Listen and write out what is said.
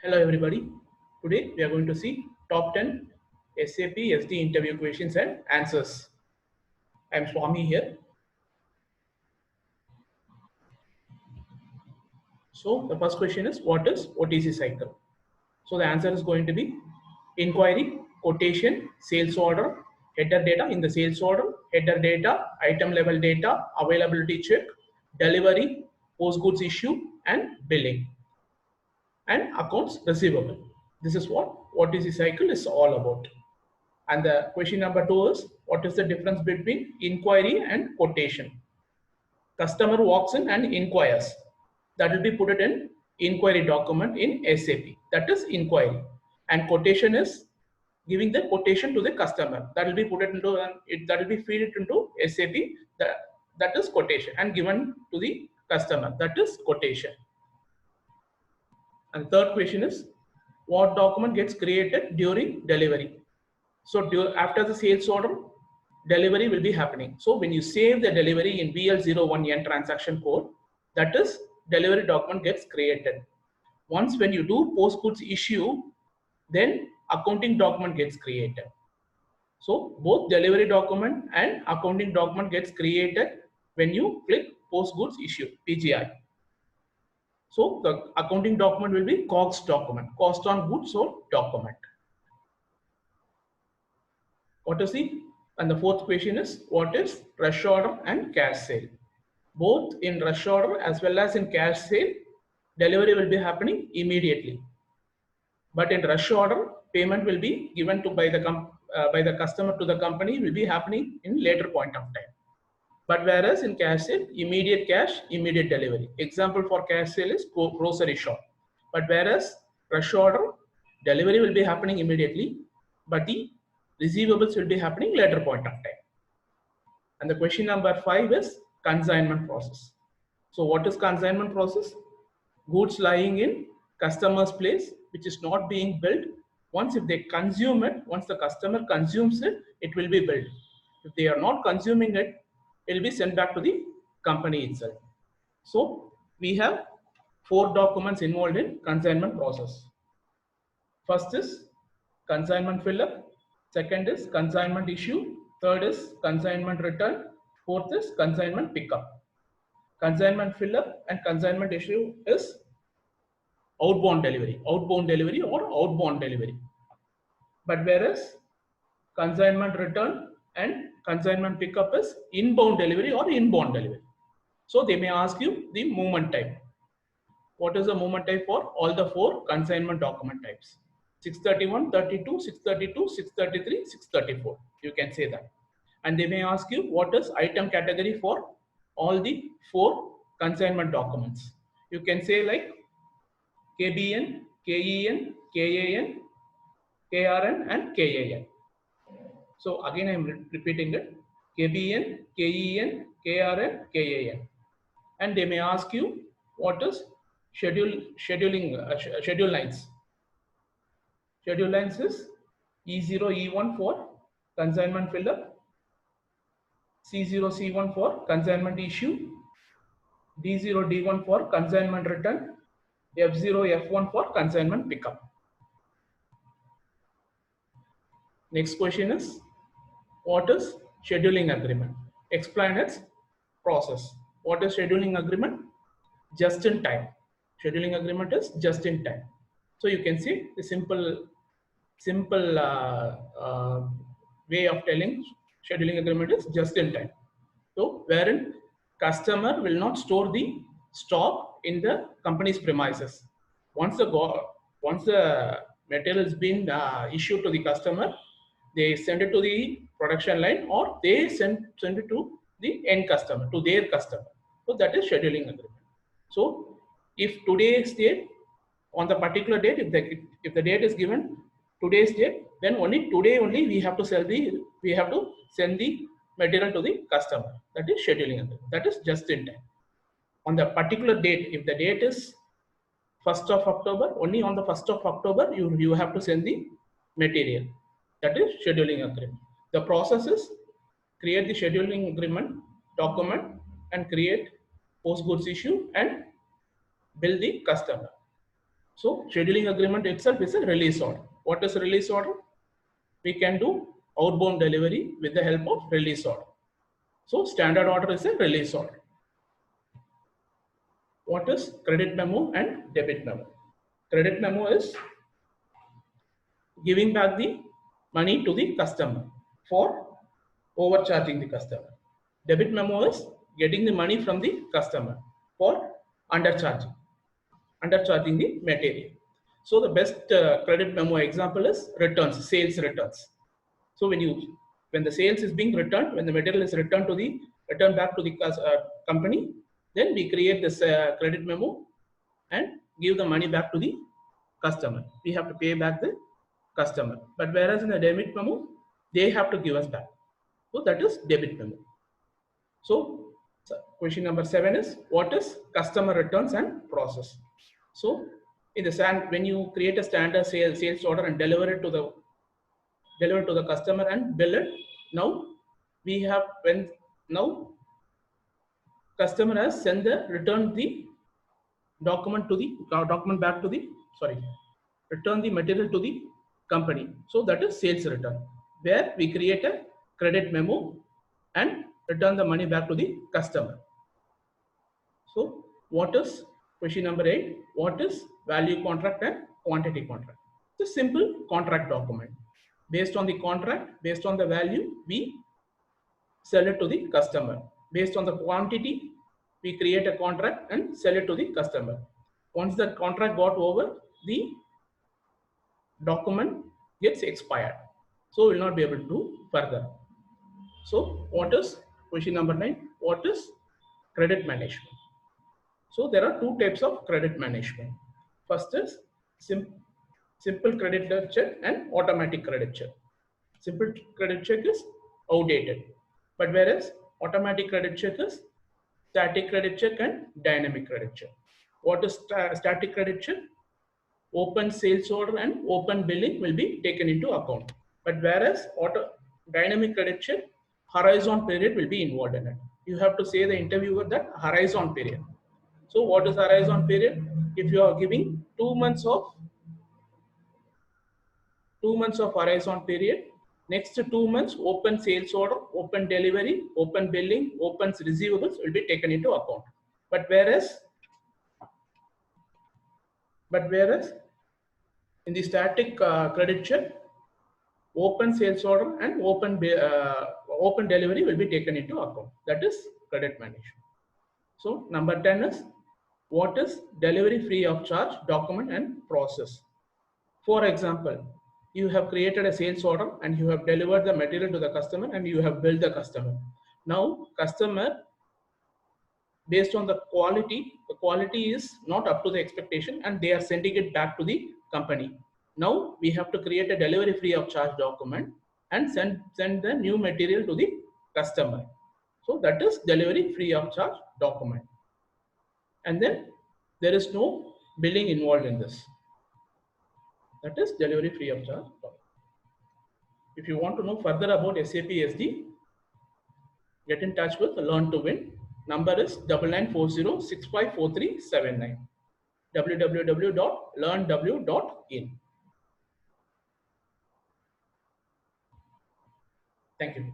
Hello everybody. Today we are going to see top 10 SAP SD interview questions and answers. I am Swami here. So the first question is, what is OTC cycle? So the answer is going to be inquiry, quotation, sales order, header data in the sales order, header data, item level data, availability check, delivery, post goods issue and billing, and accounts receivable. This is what is the cycle is all about. And the question number 2 is, what is the difference between inquiry and quotation? Customer walks in and inquires. That will be put it in inquiry document in SAP. That is inquiry. And quotation is giving the quotation to the customer. That will be put it into that will be feed it into SAP. That is quotation and given to the customer. That is quotation. And third question is, what document gets created during delivery? So after the sales order, delivery will be happening. So when you save the delivery in VL01N transaction code, that is delivery document gets created. Once when you do post goods issue, then accounting document gets created. So both delivery document and accounting document gets created when you click post goods issue, PGI. So the accounting document will be COGS document, cost on goods sold document. What is the, and the fourth question is, what is rush order and cash sale? Both in rush order as well as in cash sale, delivery will be happening immediately. But in rush order, payment will be given to by the customer to the company will be happening in later point of time. But whereas in cash sale, immediate cash, immediate delivery. Example for cash sale is grocery shop. But whereas rush order, delivery will be happening immediately, but the receivables will be happening later point of time. And the question number 5 is consignment process. So what is consignment process? Goods lying in customer's place which is not being billed. Once if they consume it, once the customer consumes it, it will be billed. If they are not consuming it, it will be sent back to the company itself. So we have 4 documents involved in consignment process. First is consignment fill-up, second is consignment issue, third is consignment return, fourth is consignment pickup. Consignment fill-up and consignment issue is outbound delivery or outbound delivery. But whereas consignment return and consignment pickup is inbound delivery or inbound delivery. So they may ask you the movement type. What is the movement type for all the 4 consignment document types? 631, 32, 632, 633, 634. You can say that. And they may ask you what is item category for all the 4 consignment documents. You can say like KBN, KEN, KAN, KRN and KAN. So again I am repeating it. KBN, KEN, KRN, KAN. And they may ask you what is schedule lines. Schedule lines is E0, E1 for consignment fill-up, C0, C1 for consignment issue, D0, D1 for consignment return, F0, F1 for consignment pickup. Next question is, what is scheduling agreement? Explain its process. What is scheduling agreement? Just in time. Scheduling agreement is just in time. So you can see the simple way of telling scheduling agreement is just in time. So wherein customer will not store the stock in the company's premises. Once the material has been issued to the customer, they send it to the production line or they send it to the end customer, to their customer. So that is scheduling agreement. So if today's date, on the particular date, if the date is given today's date, then only today only we have to send the material to the customer. That is scheduling agreement. That is just in time. On the particular date, if the date is 1st of October, only on the 1st of October you have to send the material. That is scheduling agreement. The process is create the scheduling agreement document and create post goods issue and bill the customer. So scheduling agreement itself is a release order. What is release order? We can do outbound delivery with the help of release order. So standard order is a release order. What is credit memo and debit memo? Credit memo is giving back the money to the customer for overcharging the customer. Debit memo is getting the money from the customer for undercharging the material. So the best credit memo example is returns, sales returns. So when the sales is being returned, when the material is returned back to the company, then we create this credit memo and give the money back to the customer. We have to pay back the customer. But whereas in the debit memo, they have to give us back. So that is debit memo. So question number 7 is, what is customer returns and process? So when you create a standard sales order and deliver it to the customer and bill it, now customer has returned the document back to the return the material to the company. So that is sales return, where we create a credit memo and return the money back to the customer. So what is question number 8? What is value contract and quantity contract? It's a simple contract document. Based on the contract, based on the value, we sell it to the customer. Based on the quantity, we create a contract and sell it to the customer. Once the contract got over, the document gets expired. So we will not be able to do further. So what is question number 9? What is credit management? So there are two types of credit management. First is simple credit check and automatic credit check. Simple credit check is outdated, but whereas automatic credit check is static credit check and dynamic credit check. What is static credit check? Open sales order and open billing will be taken into account. But whereas dynamic credit check, horizon period will be involved in it. You have to say the interviewer that horizon period. So what is horizon period? If you are giving 2 months of horizon period, next 2 months open sales order, open delivery, open billing, open receivables will be taken into account. But whereas in the static credit check, open sales order and open delivery will be taken into account. That is credit management. So number 10 is, what is delivery free of charge document and process? For example, you have created a sales order and you have delivered the material to the customer and you have billed the customer. Now customer, based on the quality is not up to the expectation and they are sending it back to the company. Now we have to create a delivery free of charge document and send the new material to the customer. So that is delivery free of charge document. And then there is no billing involved in this. That is delivery free of charge document. If you want to know further about SAP SD, get in touch with Learn to Win. Number is 9940654379. www.learnw.in. Thank you.